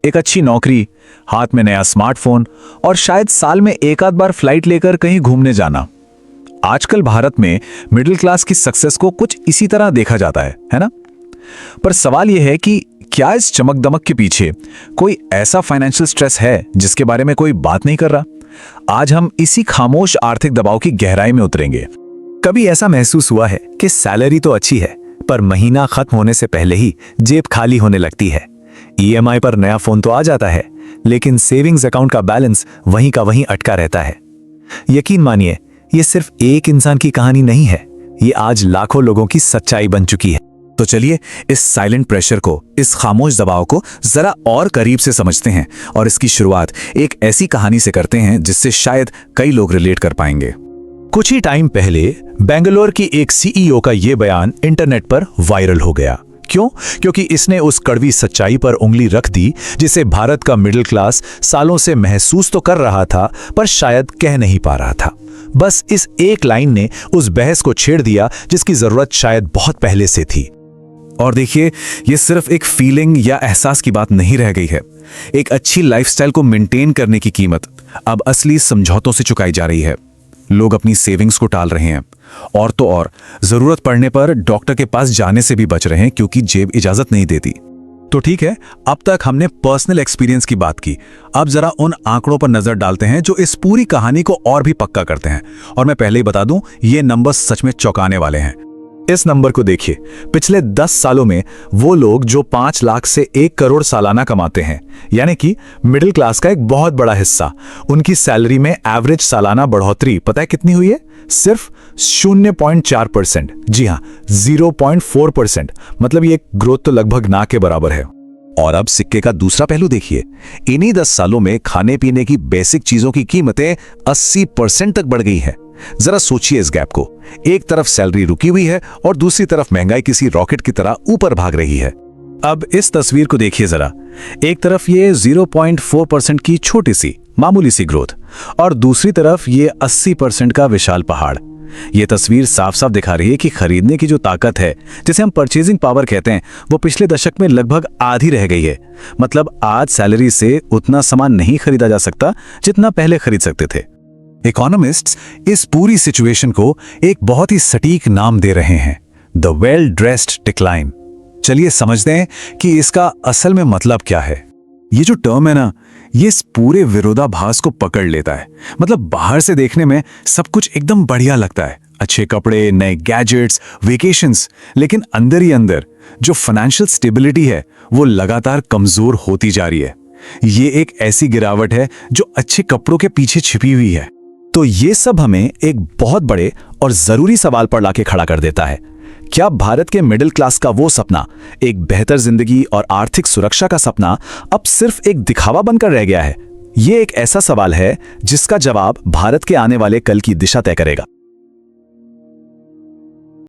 एक अच्छी नौकरी, हाथ में नया स्मार्टफोन और शायद साल में एक आध बार फ्लाइट लेकर कहीं घूमने जाना। आजकल भारत में मिडिल क्लास की सक्सेस को कुछ इसी तरह देखा जाता है ना? पर सवाल यह है कि क्या इस चमक दमक के पीछे कोई ऐसा फाइनेंशियल स्ट्रेस है जिसके बारे में कोई बात नहीं कर रहा? आज हम इसी खामोश आर्थिक दबाव की गहराई में उतरेंगे। कभी ऐसा महसूस हुआ है कि सैलरी तो अच्छी है, पर महीना खत्म होने से पहले ही जेब खाली होने लगती है। ईएमआई पर नया फोन तो आ जाता है, लेकिन सेविंग्स अकाउंट का बैलेंस वहीं का वहीं अटका रहता है। यकीन मानिए, ये सिर्फ एक इंसान की कहानी नहीं है, ये आज लाखों लोगों की सच्चाई बन चुकी है। तो चलिए इस साइलेंट प्रेशर को, इस खामोश दबाव को जरा और करीब से समझते हैं और इसकी शुरुआत एक ऐसी कहानी से करते हैं जिससे शायद कई लोग रिलेट कर पाएंगे। कुछ ही टाइम पहले बेंगलोर की एक सीईओ का यह बयान इंटरनेट पर वायरल हो गया। क्यों? क्योंकि इसने उस कड़वी सच्चाई पर उंगली रख दी जिसे भारत का मिडिल क्लास सालों से महसूस तो कर रहा था, पर शायद कह नहीं पा रहा था। बस इस एक लाइन ने उस बहस को छेड़ दिया जिसकी जरूरत शायद बहुत पहले से थी। और देखिए, ये सिर्फ एक फीलिंग या एहसास की बात नहीं रह गई है। एक अच्छी लाइफस्टाइल को मेंटेन करने की कीमत अब असली समझौतों से चुकाई जा रही है। लोग अपनी सेविंग्स को टाल रहे हैं और तो और जरूरत पड़ने पर डॉक्टर के पास जाने से भी बच रहे हैं क्योंकि जेब इजाजत नहीं देती। तो ठीक है, अब तक हमने पर्सनल एक्सपीरियंस की बात की। अब जरा उन आंकड़ों पर नजर डालते हैं जो इस पूरी कहानी को और भी पक्का करते हैं। और मैं पहले ही बता दूं, ये नंबर सच में चौंकाने वाले हैं। इस नंबर को देखिए। पिछले 10 सालों में वो लोग जो 5 लाख से 1 करोड़ सालाना कमाते हैं, यानी कि मिडिल क्लास का एक बहुत बड़ा हिस्सा, उनकी सैलरी में एवरेज सालाना बढ़ोतरी पता है कितनी हुई है? सिर्फ 0.4%। जी हां, 0.4%। मतलब ये ग्रोथ तो लगभग ना के बराबर है। और अब सिक्के का दूसरा पहलू देखिए। इन्हीं 10 सालों में खाने पीने की बेसिक चीजों की कीमतें 80% तक बढ़ गई हैं। जरा सोचिए इस गैप को। एक तरफ सैलरी रुकी हुई है और दूसरी तरफ महंगाई किसी रॉकेट की तरह ऊपर भाग रही है। अब इस तस्वीर को देखिए जरा। एक तरफ ये 0.4% की छोटी सी मामूली सी ग्रोथ और दूसरी तरफ ये 80% का विशाल पहाड़। ये तस्वीर साफ साफ दिखा रही है कि खरीदने की जो ताकत है, जिसे हम परचेजिंग पावर कहते हैं, वो पिछले दशक में लगभग आधी रह गई है। मतलब आज सैलरी से उतना सामान नहीं खरीदा जा सकता जितना पहले खरीद सकते थे। इकोनॉमिस्ट्स इस पूरी सिचुएशन को एक बहुत ही सटीक नाम दे रहे हैं, द वेल ड्रेस्ड डिक्लाइन। चलिए समझते हैं कि इसका असल में मतलब क्या है। ये जो टर्म है ना, ये इस पूरे विरोधाभास को पकड़ लेता है। मतलब बाहर से देखने में सब कुछ एकदम बढ़िया लगता है, अच्छे कपड़े, नए गैजेट्स, वेकेशंस, लेकिन अंदर ही अंदर जो फाइनेंशियल स्टेबिलिटी है वो लगातार कमजोर होती जा रही है। ये एक ऐसी गिरावट है जो अच्छे कपड़ों के पीछे छिपी हुई है। तो ये सब हमें एक बहुत बड़े और जरूरी सवाल पर लाके खड़ा कर देता है। क्या भारत के मिडिल क्लास का वो सपना, एक बेहतर जिंदगी और आर्थिक सुरक्षा का सपना, अब सिर्फ एक दिखावा बनकर रह गया है? ये एक ऐसा सवाल है जिसका जवाब भारत के आने वाले कल की दिशा तय करेगा।